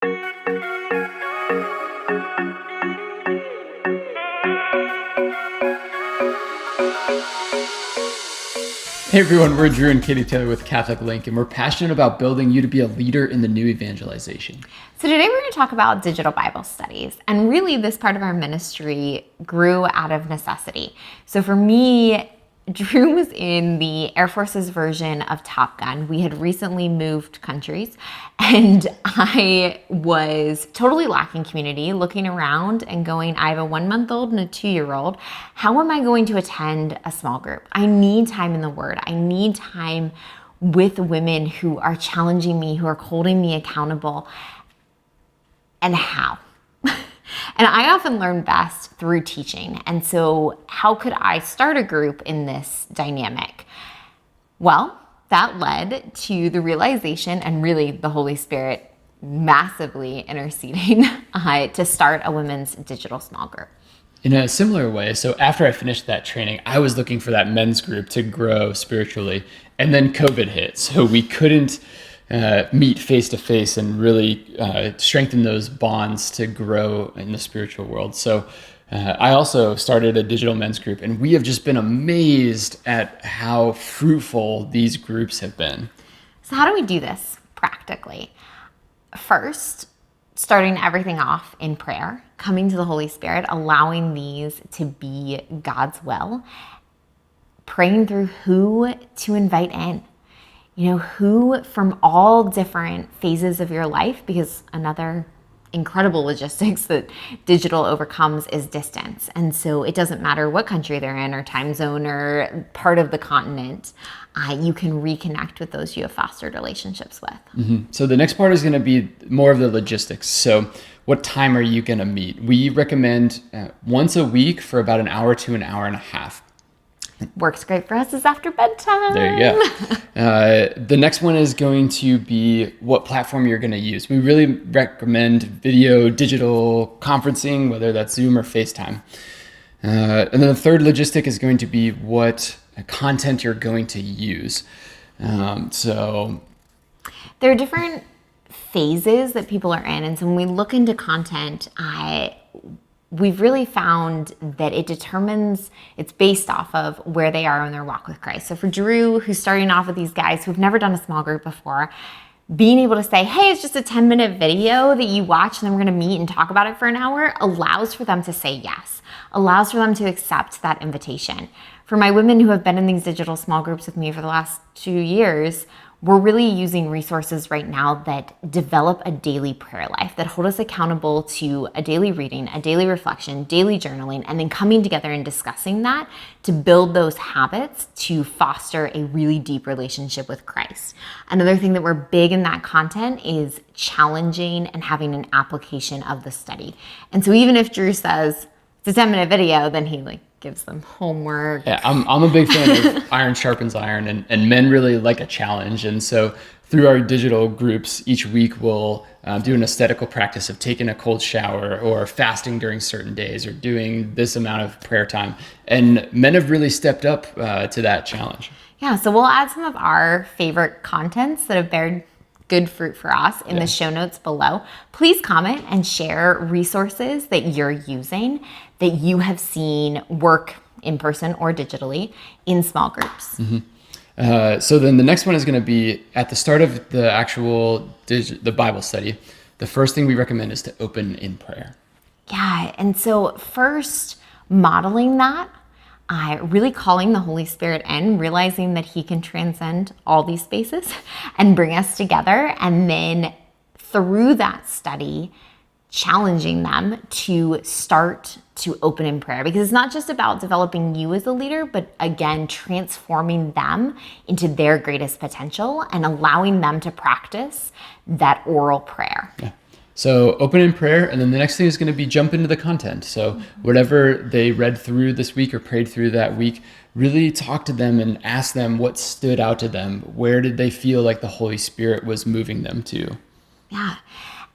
Hey everyone, we're Drew and Katie Taylor with Catholic Link, and we're passionate about building you to be a leader in the new evangelization. So today we're going to talk about digital Bible studies, and really this part of our ministry grew out of necessity. So for me, Drew was in the Air Force's version of Top Gun. We had recently moved countries, and I was totally lacking community, looking around and going, I have a 1-month-old and a 2-year-old. How am I going to attend a small group? I need time in the Word. I need time with women who are challenging me, who are holding me accountable. And how? And I often learn best through teaching. And so how could I start a group in this dynamic? Well, that led to the realization, and really the Holy Spirit massively interceding to start a women's digital small group. In a similar way, so after I finished that training, I was looking for that men's group to grow spiritually, and then COVID hit. So we couldn't meet face to face and really strengthen those bonds to grow in the spiritual world. So I also started a digital men's group, and we have just been amazed at how fruitful these groups have been. So how do we do this practically? First, starting everything off in prayer, coming to the Holy Spirit, allowing these to be God's will, praying through who to invite in. You know, who from all different phases of your life, because another incredible logistics that digital overcomes is distance. And so it doesn't matter what country they're in or time zone or part of the continent, you can reconnect with those you have fostered relationships with. Mm-hmm. So the next part is going to be more of the logistics. So what time are you going to meet? We recommend once a week for about an hour to an hour and a half. Works great for us is after bedtime. There you go. The next one is going to be what platform you're going to use. We really recommend video, digital conferencing, whether that's Zoom or FaceTime. And then the third logistic is going to be what content you're going to use. So there are different phases that people are in. And so when we look into content, we've really found that it's based off of where they are in their walk with Christ. So for Drew, who's starting off with these guys who've never done a small group before, being able to say, hey, it's just a 10-minute video that you watch and then we're going to meet and talk about it for an hour, allows for them to say yes, allows for them to accept that invitation. For my women who have been in these digital small groups with me for the last 2 years, we're really using resources right now that develop a daily prayer life, that hold us accountable to a daily reading, a daily reflection, daily journaling, and then coming together and discussing that to build those habits to foster a really deep relationship with Christ. Another thing that we're big in that content is challenging and having an application of the study. And so even if Drew says it's a 10-minute video, then he gives them homework. Yeah, I'm a big fan of iron sharpens iron, and men really like a challenge. And so through our digital groups, each week we'll do an aesthetical practice of taking a cold shower or fasting during certain days or doing this amount of prayer time. And men have really stepped up to that challenge. Yeah, so we'll add some of our favorite contents that have bared good fruit for us in the show notes below. Please comment and share resources that you're using that you have seen work in person or digitally in small groups. Mm-hmm. So then the next one is going to be at the start of the actual the Bible study. The first thing we recommend is to open in prayer. Yeah, and so first modeling that, really calling the Holy Spirit in, realizing that he can transcend all these spaces and bring us together. And then through that study, challenging them to start to open in prayer, because it's not just about developing you as a leader, but again, transforming them into their greatest potential and allowing them to practice that oral prayer. Yeah. So open in prayer, and then the next thing is going to be jump into the content. So whatever they read through this week or prayed through that week, really talk to them and ask them what stood out to them. Where did they feel like the Holy Spirit was moving them to? Yeah.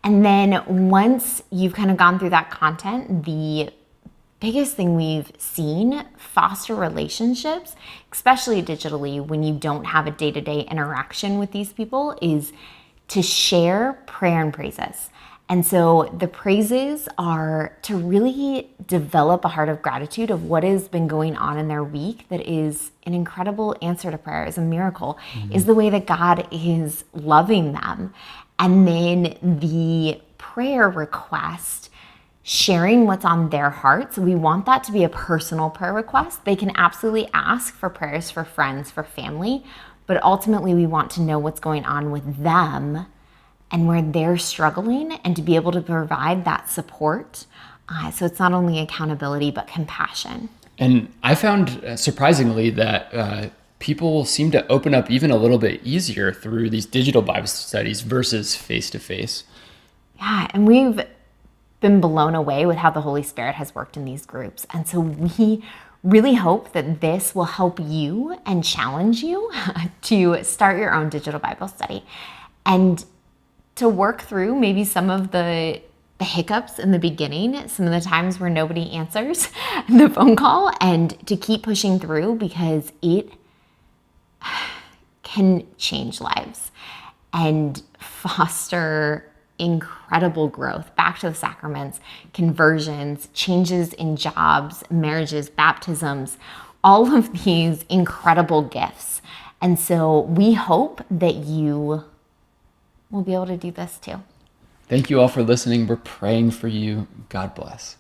And then once you've kind of gone through that content, the biggest thing we've seen foster relationships, especially digitally when you don't have a day-to-day interaction with these people, is to share prayer and praises. And so the praises are to really develop a heart of gratitude of what has been going on in their week that is an incredible answer to prayer, is a miracle, is the way that God is loving them. And then the prayer request, sharing what's on their hearts. We want that to be a personal prayer request. They can absolutely ask for prayers for friends, for family, but ultimately we want to know what's going on with them and where they're struggling, and to be able to provide that support. So it's not only accountability, but compassion. And I found surprisingly that people seem to open up even a little bit easier through these digital Bible studies versus face-to-face. Yeah, and we've been blown away with how the Holy Spirit has worked in these groups. And so we really hope that this will help you and challenge you to start your own digital Bible study, and to work through maybe some of the hiccups in the beginning, some of the times where nobody answers the phone call, and to keep pushing through, because it can change lives and foster incredible growth, back to the sacraments, conversions, changes in jobs, marriages, baptisms, all of these incredible gifts. And so we hope that you will be able to do this too. Thank you all for listening. We're praying for you. God bless.